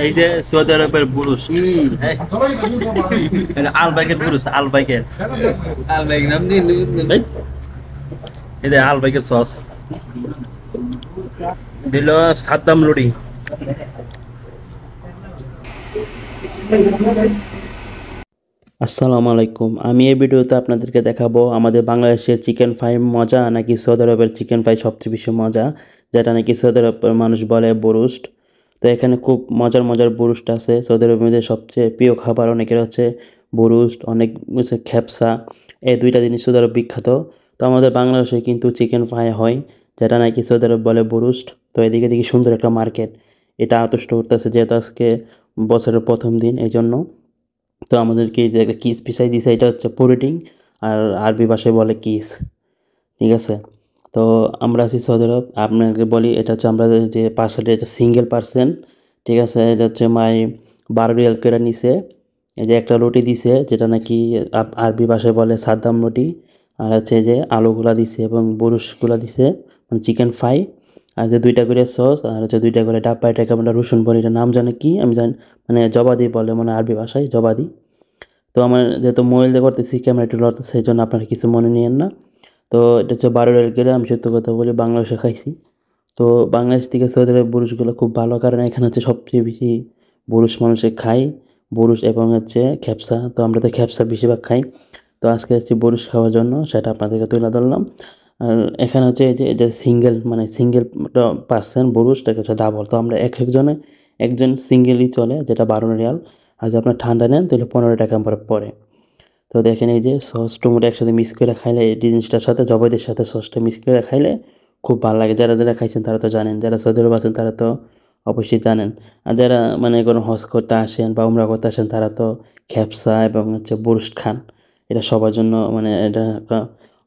এই যে সৌদি আরবের বুরুজ হ্যাঁ এটা আলবাইকের Buruj আলবাইকের Albaik nam din din. এই এই যে আলবাইকের সস দিল সাদ্দাম লোডিং। আসসালামু আলাইকুম, আমি এই ভিডিওতে আপনাদেরকে দেখাবো আমাদের বাংলাদেশের চিকেন ফ্রাই মজা নাকি সৌদি আরবের চিকেন ফ্রাই সবচেয়ে বেশি মজা, যেটা নাকি সৌদি আরবের মানুষ বলে বুরুস্ট। তো এখানে খুব মজার মজার বুরুস্ট আছে। সৌদি আরবের মধ্যে সবচেয়ে প্রিয় খাবার অনেকের হচ্ছে বুরুস্ট, অনেক হচ্ছে খেপসা। এই দুইটা জিনিস সৌদি আরব বিখ্যাত। তো আমাদের বাংলাদেশে কিন্তু চিকেন ফ্রাই হয়, যেটা নাকি সৌদি আরব বলে বুরুস্ট। তো এদিকে দেখি সুন্দর একটা মার্কেট, এটা আতষ্ট করতেছে যেহেতু আজকে বছরের প্রথম দিন এই জন্য। তো আমাদেরকে এই যে একটা কিস পিসাই দিছে, এটা হচ্ছে পুডিং, আর আরবি ভাষায় বলে কিস। ঠিক আছে। তো আমরা আছি সৌদি আরব, আপনাকে বলি এটা হচ্ছে আমরা যে পার্সেলটা হচ্ছে সিঙ্গেল পার্সেন। ঠিক আছে, এটা হচ্ছে 12 রিয়াল করে নিছে। এই যে একটা রুটি দিছে যেটা নাকি আরবি ভাষায় বলে সাদ্দাম রুটি, আর হচ্ছে এই যে আলুগুলা দিছে এবং বুরুশগুলা দিছে, মানে চিকেন ফ্রাই। আর যে 2টা করে সস, আর হচ্ছে 2টা করে ডাব্বা, এটাকে আমরা রসুন বলি, এটার নাম জানে কি আমি জানি, মানে জবাদি বলে মানে আরবি ভাষায় জবাদি। তো আমার যেহেতু মোবাইল দিয়ে করতেছি, ক্যামেরা একটু লড়তেছে, সেই জন্য আপনারা কিছু মনে নিয়েন না। তো এটা হচ্ছে 12 রেল গেলে, আমি সত্য কথা বলি বাংলাদেশে খাইছি। তো বাংলাদেশ থেকে সৌদি আরবের বুরুশগুলো খুব ভালো, কারণ এখানে হচ্ছে সবচেয়ে বেশি বুরুশ মানুষে খায়, বুরুশ এবং হচ্ছে খেপসা। তো আমরা তো খেপসা বেশিরভাগ খাই। তো আজকে আসছি বুরুশ খাওয়ার জন্য, সেটা আপনাদেরকে তুলে ধরলাম। আর এখানে হচ্ছে এই যে এটা সিঙ্গেল, মানে সিঙ্গেল পার্সেন্ট বুরুশ, এটা হচ্ছে ডাবল। তো আমরা এক একজনে একজন সিঙ্গেলই চলে, যেটা 12 রিয়াল। আর যদি আপনার ঠান্ডা নেন তাহলে 15 টাকা পরে পড়ে। তো দেখেন এই যে সস টমেটো একসাথে মিক্স করে খাইলে, এই জিনিসটার সাথে জবাইদের সাথে সসটা মিক্স করে খাইলে খুব ভালো লাগে। যারা যারা খাইছেন তারা তো জানেন, যারা সৌদি আরব আছেন তারা তো অবশ্যই জানেন। আর যারা মানে কোনো হজ করতে আসেন বা উমরা করতে আসেন তারা তো খেপসা এবং হচ্ছে বুরস্ট খান। এটা সবার জন্য মানে এটা একটা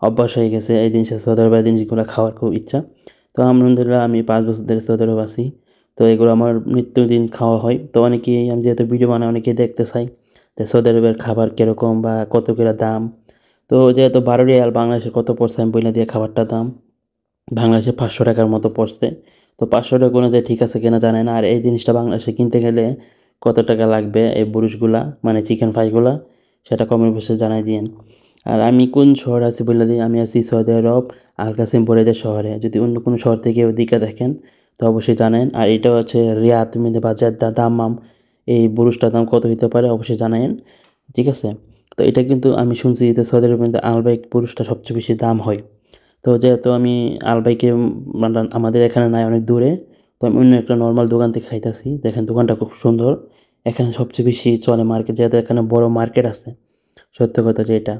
অভ্যাস হয়ে গেছে, এই জিনিসটা সৌদি আরবের জিনিসগুলো খাওয়ার খুব ইচ্ছা। তো আলহামদুলিল্লাহ আমি 5 বছর ধরে সৌদি আরব আছি। তো এগুলো আমার নিত্যদিন খাওয়া হয়। তো অনেকেই, আমি যেহেতু ভিডিও বানাই, অনেকেই দেখতে চাই যে সৌদি আরবের খাবার কীরকম বা কত করে দাম। তো যেহেতু 12 রিয়াল বাংলাদেশে কত পড়ছে আমি বলে দিয়ে, খাবারটার দাম বাংলাদেশে 500 টাকার মতো পড়ছে। তো 500 টাকা অনুযায়ী ঠিক আছে কিনা জানে না। আর এই জিনিসটা বাংলাদেশে কিনতে গেলে কত টাকা লাগবে এই বুরুশগুলা, মানে চিকেন ফ্রাইগুলা, সেটা কমেন্ট বক্সে জানাই দিয়েন। আর আমি কোন শহরে আছি বলে দিই, আমি আছি সৌদি আরব আল কাসিম বুরাইদা শহরে। যদি অন্য কোনো শহর থেকে ওদিকে দেখেন তো অবশ্যই জানেন। আর এটা হচ্ছে রিয়াদ মিলে বাজার দামাম, এই বুরুজটার দাম কত হতে পারে অবশ্যই জানায়েন। ঠিক আছে। তো এটা কিন্তু আমি শুনছি যে সৌদি আরবের মধ্যে আলবাইক বুরুজটা সবচেয়ে বেশি দাম হয়। তো যেহেতু আমি আলবাইকে মানে আমাদের এখানে নাই, অনেক দূরে। তো আমি অন্য একটা নর্মাল দোকান থেকে খাইতেছি, দেখেন দোকানটা খুব সুন্দর। এখানে সবচেয়ে বেশি চলে মার্কেট, যেহেতু এখানে বড় মার্কেট আছে। সত্য কথা যেটা।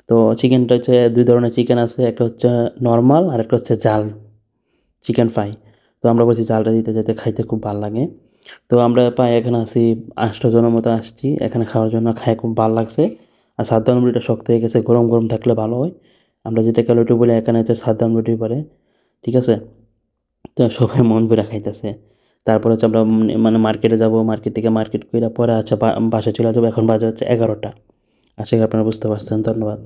তো চিকেনটা হচ্ছে 2 ধরনের চিকেন আছে, একটা হচ্ছে নর্মাল আর একটা হচ্ছে জাল চিকেন ফ্রাই। তো আমরা বলছি জালটা দিতে, যেতে খাইতে খুব ভালো লাগে। তো আমরা প্রায় এখানে আছি 8টা জনের মতো আসছি এখানে খাওয়ার জন্য, খাই খুব ভালো লাগছে। আর সাদ্দাম রুটিটা শক্ত হয়ে গেছে, গরম গরম থাকলে ভালো হয়। আমরা যেটা রুটি বলি এখানে হচ্ছে সাদ্দাম রুটি পরে। ঠিক আছে। তো সবাই মন ভরে খাইতেছে। তারপর হচ্ছে আমরা মানে মার্কেটে যাব, মার্কেট থেকে মার্কেট করে পরে আচ্ছা বাসায় চলে যাবো। এখন বাজে হচ্ছে 11টা। আশা করি আপনারা বুঝতে পারছেন। ধন্যবাদ।